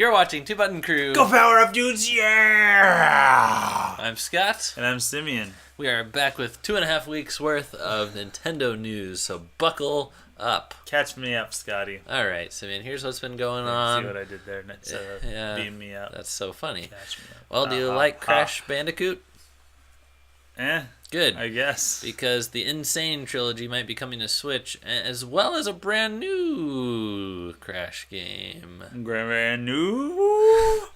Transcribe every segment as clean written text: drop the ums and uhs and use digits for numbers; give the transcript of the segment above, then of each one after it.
You're watching Two Button Crew. Go power up, dudes! Yeah! I'm Scott. And I'm Simeon. We are back with 2.5 weeks worth of Nintendo news, so buckle up. Catch me up, Scotty. All right, Simeon, here's what's been going on. See what I did there? Beam me up. That's so funny. Catch me up. Well, do you like Crash Bandicoot? Good. I guess. Because the Insane trilogy might be coming to Switch, as well as a brand new Crash game. Brand new?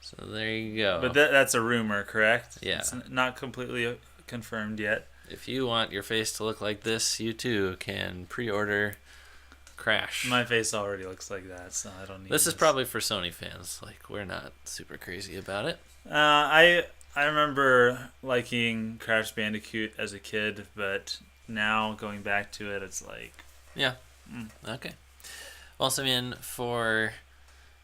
So there you go. But that's a rumor, correct? Yeah. It's not completely confirmed yet. If you want your face to look like this, you too can pre-order Crash. My face already looks like that, so I don't need This is probably for Sony fans. Like, we're not super crazy about it. I remember liking Crash Bandicoot as a kid, but now going back to it, it's like... Yeah. Okay. Well, Simeon, for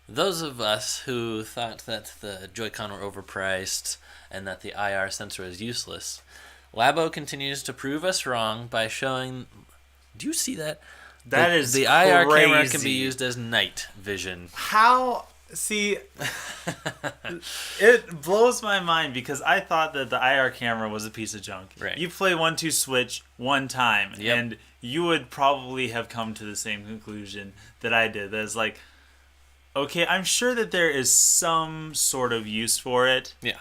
those of us who thought that the Joy-Con were overpriced and that the IR sensor is useless, Labo continues to prove us wrong by showing... Do you see that? That is the crazy. IR camera can be used as night vision. How... See, it blows my mind because I thought that the IR camera was a piece of junk. Right. You play 1-2 Switch one time, Yep. and you would probably have come to the same conclusion that I did. That is like, okay, I'm sure that there is some sort of use for it. Yeah.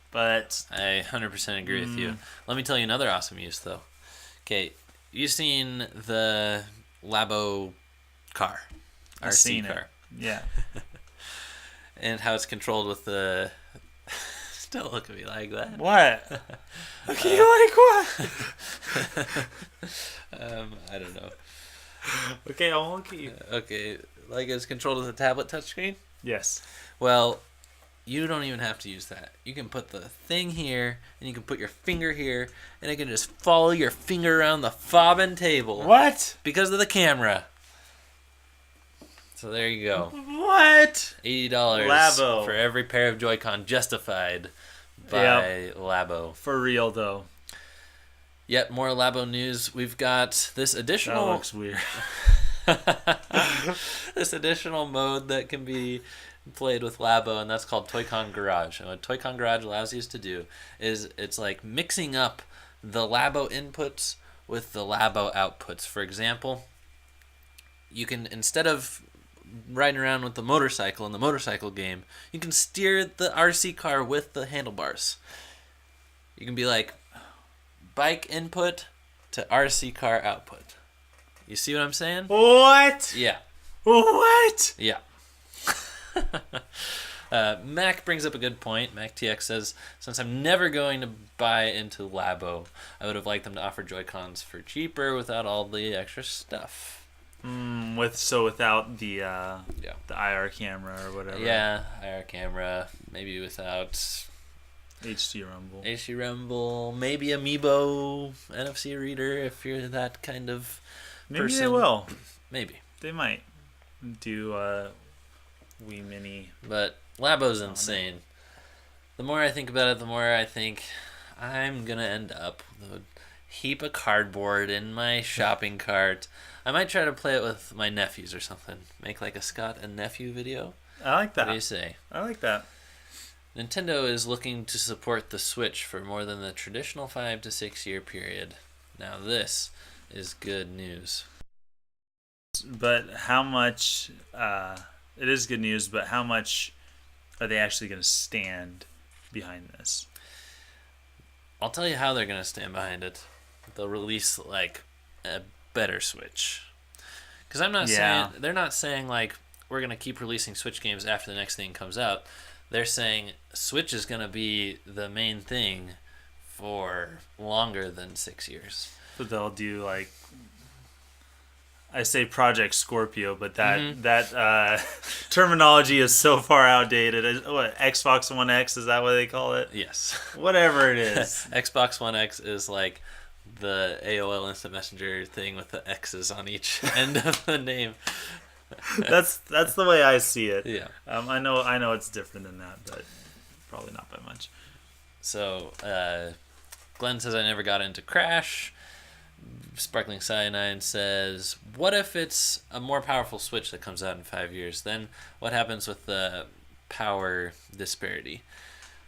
But... I 100% agree with you. Let me tell you another awesome use, though. Okay, you seen the Labo car? I've seen it. Yeah. And how it's controlled with the... Don't look at me like that. What? Okay, like what? I don't know. Okay, I won't look at you. Okay, like it's controlled with a tablet touchscreen? Yes. Well, you don't even have to use that. You can put the thing here, and you can put your finger here, and it can just follow your finger around the fobbing table. What? Because of the camera. So there you go. What? $80 Labo. for every pair of Joy-Con justified by Labo. For real, though. Yet more Labo news. We've got this additional... That looks weird. this additional mode that can be played with Labo, and that's called Toy-Con Garage. And what Toy-Con Garage allows you to do is it's like mixing up the Labo inputs with the Labo outputs. For example, you can, instead of riding around with the motorcycle in the motorcycle game, you can steer the RC car with the handlebars. You can be like, bike input to RC car output. You see what I'm saying? What? Yeah. What? Yeah. Mac brings up a good point. MacTX says, since I'm never going to buy into Labo, I would have liked them to offer Joy-Cons for cheaper without all the extra stuff. Without the IR camera or whatever. Yeah, IR camera, maybe without HD Rumble. HD Rumble, maybe Amiibo NFC reader if you're that kind of Maybe person. they will. Maybe. They might do Wii Mini. But Labo's insane. The more I think about it, the more I think I'm going to end up with a heap of cardboard in my shopping cart. I might try to play it with my nephews or something. Make like a Scott and nephew video. I like that. What do you say? I like that. Nintendo is looking to support the Switch for more than the traditional 5 to 6 year period. Now this is good news. But how much... it is good news, but how much are they actually going to stand behind this? I'll tell you how they're going to stand behind it. They'll release like a better Switch. Because I'm not saying... They're not saying like, we're going to keep releasing Switch games after the next thing comes out. They're saying Switch is going to be the main thing for longer than 6 years. But they'll do like... I say Project Scorpio, but that terminology is so far outdated. What, Xbox One X, is that what they call it? Yes. Whatever it is. Xbox One X is like the AOL Instant Messenger thing with the X's on each end of the name. That's the way I see it. Yeah. I know it's different than that, but probably not by much. So, Glenn says I never got into Crash. Sparkling Cyanide says, what if it's a more powerful Switch that comes out in 5 years? Then what happens with the power disparity?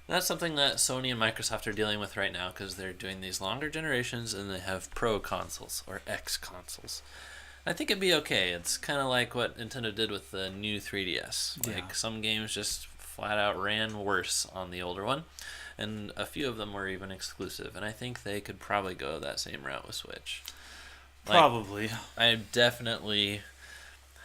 That's something that Sony and Microsoft are dealing with right now because they're doing these longer generations and they have Pro consoles or X consoles. I think it'd be okay. It's kind of like what Nintendo did with the new 3DS. Like some games just flat out ran worse on the older one, and a few of them were even exclusive. And I think they could probably go that same route with Switch. Probably. I definitely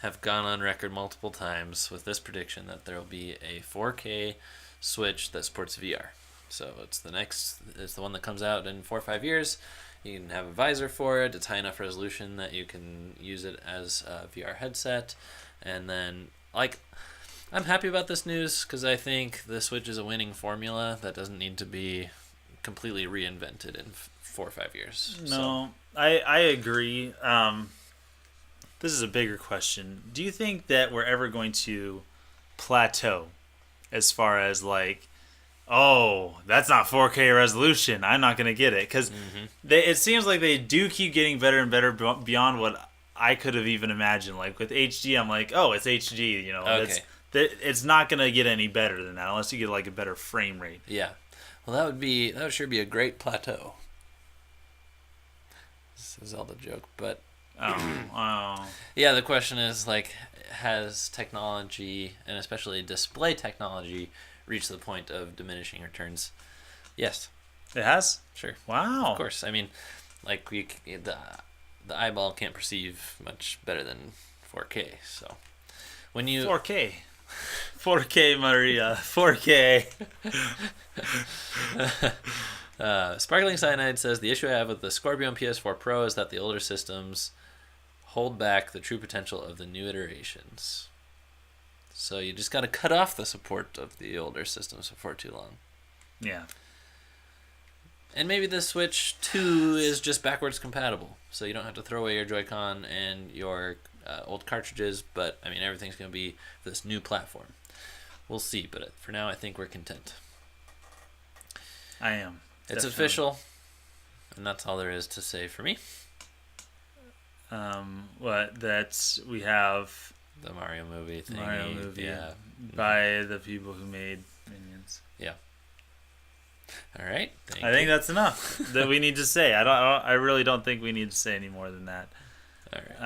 have gone on record multiple times with this prediction that there will be a 4K Switch that supports VR. So it's the one that comes out in 4 or 5 years. You can have a visor for it. It's high enough resolution that you can use it as a VR headset. And then, I'm happy about this news because I think the Switch is a winning formula that doesn't need to be completely reinvented in 4 or 5 years. No, I agree. This is a bigger question. Do you think that we're ever going to plateau as far as oh, that's not 4K resolution, I'm not going to get it? Because it seems like they do keep getting better and better beyond what I could have even imagined. Like with HD, I'm like, oh, it's HD. Okay. It's not going to get any better than that unless you get a better frame rate. Yeah. Well, that would sure be a great plateau. This is all the joke, but Oh. yeah, the question is has technology and especially display technology reached the point of diminishing returns? Yes. It has? Sure. Wow. Of course. I mean, the eyeball can't perceive much better than 4K. So when you 4K. 4K, Maria. 4K. Sparkling Cyanide says, the issue I have with the Scorpio and PS4 Pro is that the older systems hold back the true potential of the new iterations. So you just got to cut off the support of the older systems before too long. Yeah. And maybe the Switch 2 is just backwards compatible, so you don't have to throw away your Joy-Con and your old cartridges, but I mean everything's going to be this new platform. We'll see, but for now I think we're content. I am. It's definitely. official, and that's all there is to say for me. We have the Mario movie thing. Mario movie, yeah, by the people who made Minions. Yeah. All right. I think that's enough that we need to say. I really don't think we need to say any more than that. All right.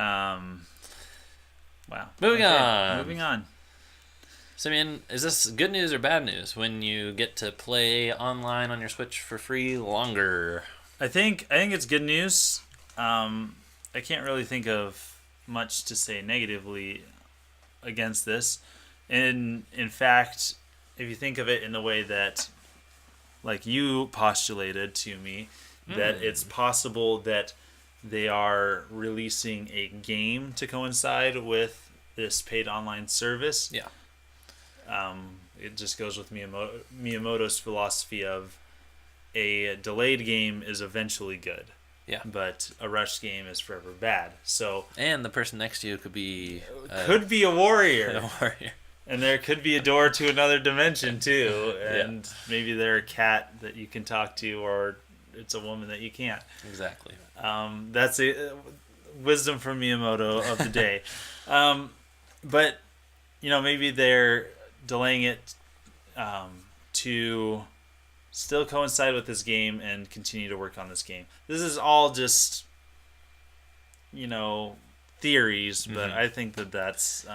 Wow. Moving on. Simeon, is this good news or bad news when you get to play online on your Switch for free longer? I think it's good news. I can't really think of much to say negatively against this. In fact, if you think of it in the way that, like you postulated to me, that it's possible that they are releasing a game to coincide with this paid online service. Yeah. It just goes with Miyamoto's philosophy of a delayed game is eventually good. Yeah. But a rushed game is forever bad. So and the person next to you could be a warrior. A warrior. And there could be a door to another dimension too. And maybe they're a cat that you can talk to, or it's a woman that you can't. Exactly. That's a wisdom from Miyamoto of the day. But maybe they're delaying it to still coincide with this game and continue to work on this game. This is all just theories, but I think that's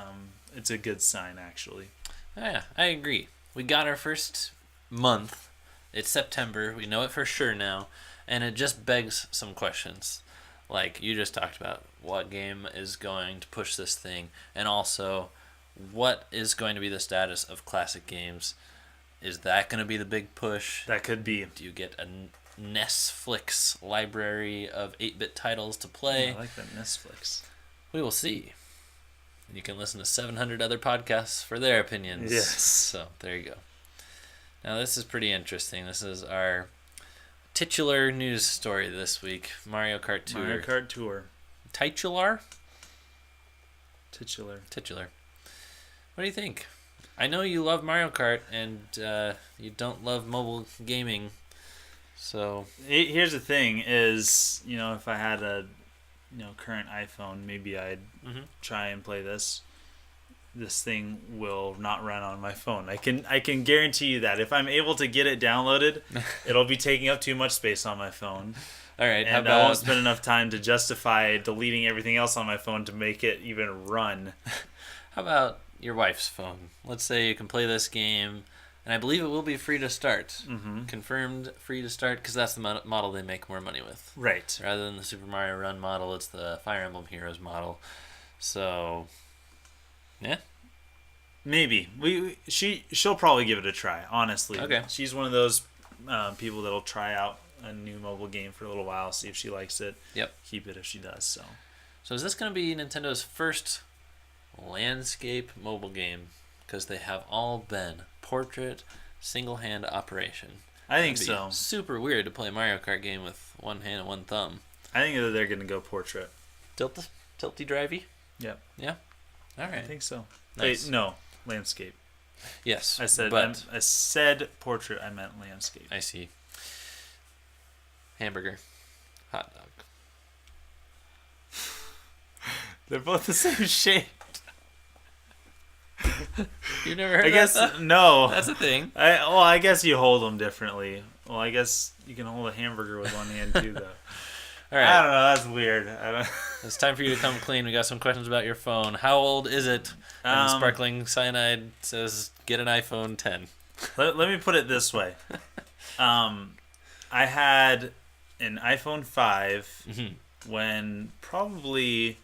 it's a good sign, actually. Yeah, I agree. We got our first month. It's September. We know it for sure now, and it just begs some questions. Like you just talked about, what game is going to push this thing, and also what is going to be the status of classic games? Is that going to be the big push? That could be. Do you get a Netflix library of 8-bit titles to play? I like that Netflix. We will see. You can listen to 700 other podcasts for their opinions. Yes. So there you go. Now this is pretty interesting. This is our titular news story this week. Mario Kart Tour. Mario Kart Tour. Titular? Titular. What do you think? I know you love Mario Kart and you don't love mobile gaming. So Here's the thing: is if I had a current iPhone, maybe I'd try and play this. This thing will not run on my phone. I can guarantee you that if I'm able to get it downloaded, it'll be taking up too much space on my phone. all right, And I won't spend enough time to justify deleting everything else on my phone to make it even run. how about your wife's phone? Let's say you can play this game, and I believe it will be free to start. Confirmed free to start, because that's the model they make more money with. Right. Rather than the Super Mario Run model, it's the Fire Emblem Heroes model. So, yeah. Maybe she'll probably give it a try. Honestly, Okay. She's one of those people that'll try out a new mobile game for a little while, see if she likes it. Yep. Keep it if she does. So is this going to be Nintendo's first landscape mobile game? Because they have all been portrait, single-hand operation. I think It'd be so. Super weird to play a Mario Kart game with one hand and one thumb. I think that they're gonna go portrait. Tilty drivey? Yep. Yeah. All right. I think so. Nice. Wait, no, landscape. Yes. I said portrait. I meant landscape. I see. Hamburger, hot dog. They're both the same shape. You've never heard I guess that? no. That's a thing. I guess you hold them differently. Well, I guess you can hold a hamburger with one hand too, though. All right. I don't know. That's weird. I don't. It's time for you to come clean. We got some questions about your phone. How old is it? And Sparkling Cyanide says, get an iPhone 10. Let me put it this way. I had an iPhone 5 when probably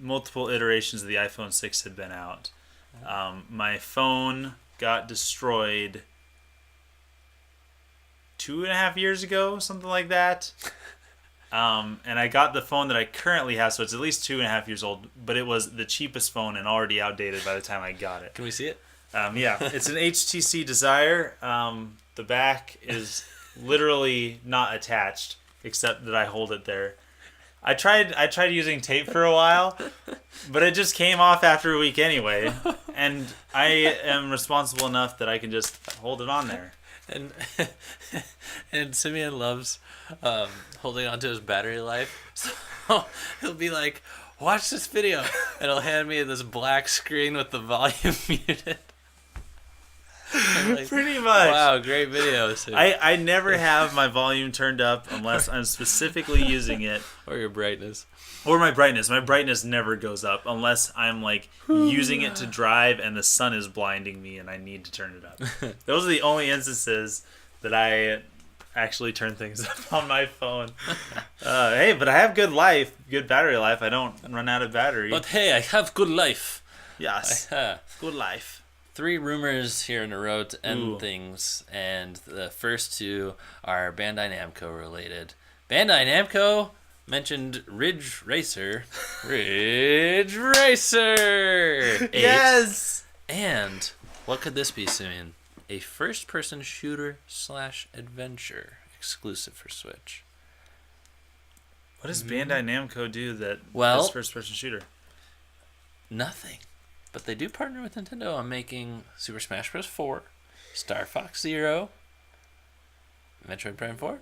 multiple iterations of the iPhone 6 had been out. My phone got destroyed 2.5 years ago, something like that. And I got the phone that I currently have, so it's at least 2.5 years old, but it was the cheapest phone and already outdated by the time I got it. Can we see it? Yeah, it's an HTC Desire. The back is literally not attached, except that I hold it there. I tried using tape for a while, but it just came off after a week anyway. And I am responsible enough that I can just hold it on there. And Simeon loves holding onto his battery life. So he'll be like, watch this video. And he'll hand me this black screen with the volume muted. Like, pretty much. Wow, great video. I never have my volume turned up unless I'm specifically using it. Or your brightness. Or my brightness. My brightness never goes up unless I'm like using it to drive and the sun is blinding me and I need to turn it up. Those are the only instances that I actually turn things up on my phone. Hey, but I have good battery life. I don't run out of battery. But hey, I have good life. Yes, good life. 3 rumors here in a row to end things, and the first 2 are Bandai Namco related. Bandai Namco mentioned Ridge Racer. Ridge Racer! 8. Yes! And what could this be, Simeon? A first-person shooter / adventure exclusive for Switch. What does Bandai Namco do that is first-person shooter? Nothing. But they do partner with Nintendo on making Super Smash Bros. 4, Star Fox Zero, Metroid Prime 4.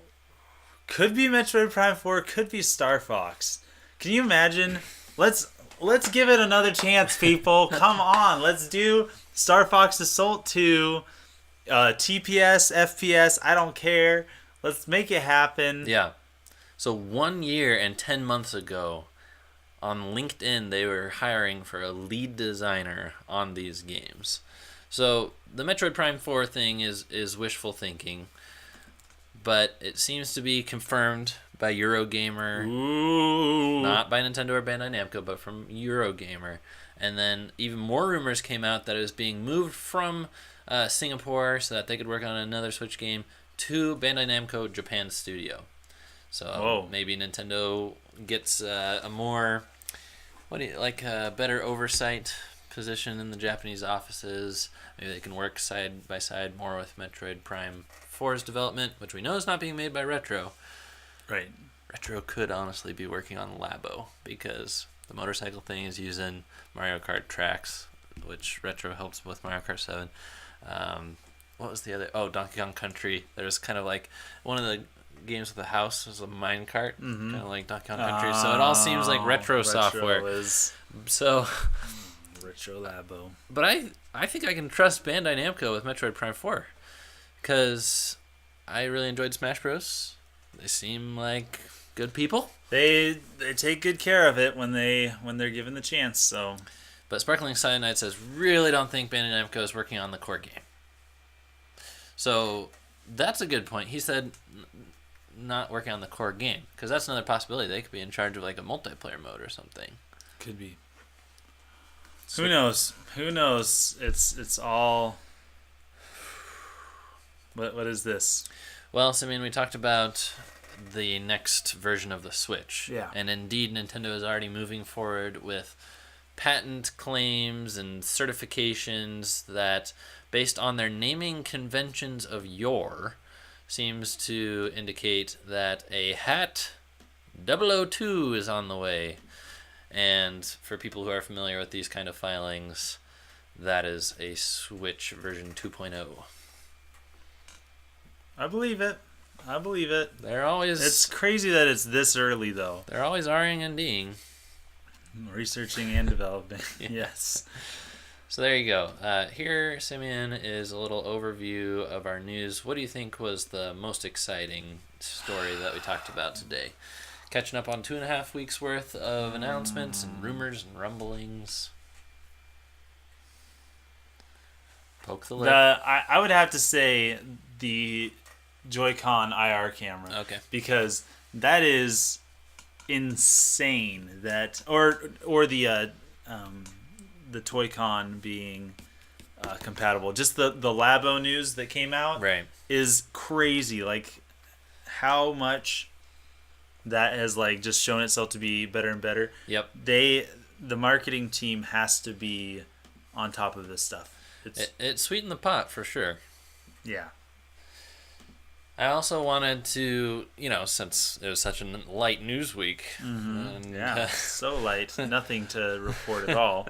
Could be Metroid Prime 4, could be Star Fox. Can you imagine? Let's give it another chance, people. Come on, let's do Star Fox Assault 2, TPS, FPS, I don't care. Let's make it happen. Yeah. So 1 year and 10 months ago, on LinkedIn, they were hiring for a lead designer on these games. So the Metroid Prime 4 thing is wishful thinking, but it seems to be confirmed by Eurogamer. Ooh. Not by Nintendo or Bandai Namco, but from Eurogamer. And then even more rumors came out that it was being moved from Singapore so that they could work on another Switch game to Bandai Namco Japan studio. So maybe Nintendo gets a more, a better oversight position in the Japanese offices. Maybe they can work side by side more with Metroid Prime 4's development, which we know is not being made by Retro. Right. Retro could honestly be working on Labo because the motorcycle thing is using Mario Kart tracks, which Retro helps with Mario Kart 7. what was the other? Oh, Donkey Kong Country. There's kind of like one of the games with the house was a minecart, kind of like Donkey Kong Country. So it all seems like retro software. Is So, retro labo. but I think I can trust Bandai Namco with Metroid Prime 4 because I really enjoyed Smash Bros. They seem like good people. They take good care of it when they're given the chance. So, but Sparkling Cyanide says really don't think Bandai Namco is working on the core game. So that's a good point. He said not working on the core game because that's another possibility. They could be in charge of like a multiplayer mode or something. Could be. Who knows? Who knows? It's all. What is this? Well, Simeon, we talked about the next version of the Switch. Yeah. And indeed, Nintendo is already moving forward with patent claims and certifications that, based on their naming conventions of yore, seems to indicate that a hat 002 is on the way. And for people who are familiar with these kind of filings, that is a Switch version 2.0. I believe it. They're always... It's crazy that it's this early, though. They're always R-ing and D'ing. Researching and developing. Yes. So there you go. Here, Simeon, is a little overview of our news. What do you think was the most exciting story that we talked about today? Catching up on 2.5 weeks worth of announcements and rumors and rumblings. Poke the lip. I would have to say the Joy-Con IR camera. Okay. Because that is insane. That or the Toy-Con being compatible. Just the Labo news that came out is crazy. Like how much that has like just shown itself to be better and better. Yep. The marketing team has to be on top of this stuff. It sweetened the pot for sure. Yeah. I also wanted to, since it was such a light news week. Mm-hmm. So light. Nothing to report at all.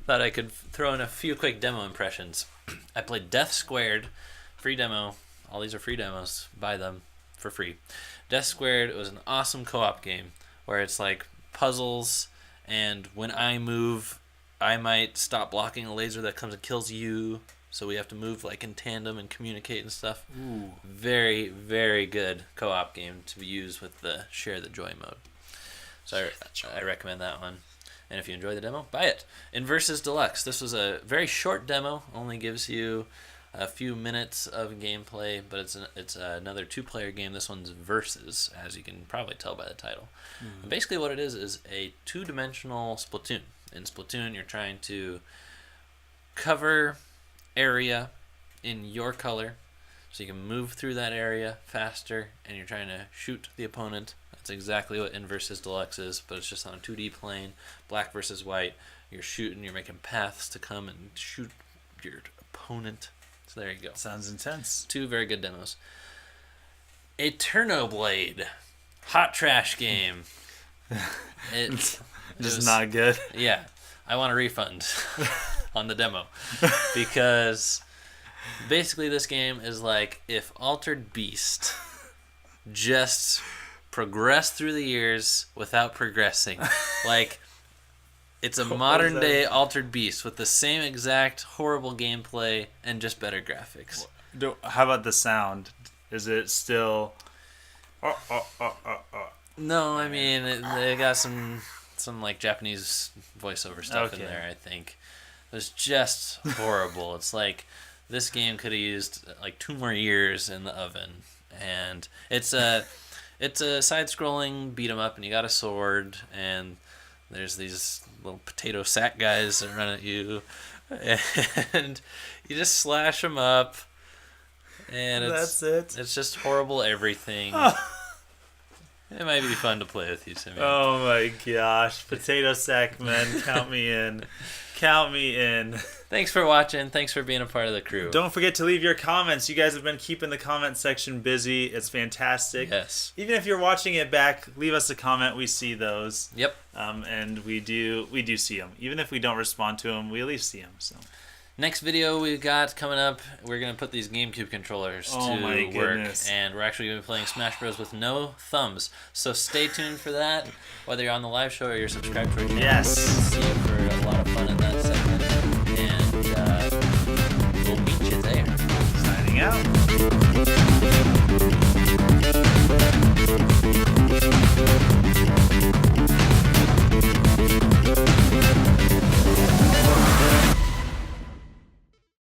Thought I could throw in a few quick demo impressions. I played Death Squared, free demo. All these are free demos. Buy them for free. Death Squared was an awesome co-op game where it's like puzzles, and when I move, I might stop blocking a laser that comes and kills you. So we have to move like in tandem and communicate and stuff. Ooh. Very, very good co-op game to use with the Share the Joy mode. So I recommend that one. And if you enjoy the demo, buy it. Inversus Deluxe. This was a very short demo. Only gives you a few minutes of gameplay, but it's another 2-player game. This one's Versus, as you can probably tell by the title. Mm-hmm. And basically what it is a 2-dimensional Splatoon. In Splatoon, you're trying to cover area in your color so you can move through that area faster, and you're trying to shoot the opponent. That's exactly what Inversus Deluxe is, but it's just on a 2D plane, black versus white. You're shooting, you're making paths to come and shoot your opponent. So there you go. Sounds intense. 2 very good demos. Eternoblade, hot trash game. It was not good. Yeah, I want a refund on the demo because basically this game is like if Altered Beast just progressed through the years without progressing. Like it's a modern day Altered Beast with the same exact horrible gameplay and just better graphics. How about the sound? Is it still? No, I mean they got some like Japanese voiceover stuff in there. I think it was just horrible. It's like this game could have used like 2 more years in the oven, and it's a side-scrolling beat 'em up, and you got a sword, and there's these little potato sack guys that run at you, and you just slash them up, and that's it. It's just horrible everything. It might be fun to play with you, Simeon. Oh my gosh. Potato sack men, count me in. Count me in. Thanks for watching. Thanks for being a part of the crew. Don't forget to leave your comments. You guys have been keeping the comment section busy. It's fantastic. Yes. Even if you're watching it back, leave us a comment. We see those. Yep. And we do see them. Even if we don't respond to them, we at least see them. So. Next video we got coming up, we're going to put these GameCube controllers Oh to my work. goodness. And we're actually going to be playing Smash Bros. With no thumbs. So stay tuned for that, whether you're on the live show or you're subscribed to our channel. Yes. See you for a lot of fun in that segment. And we'll meet you there. Signing out.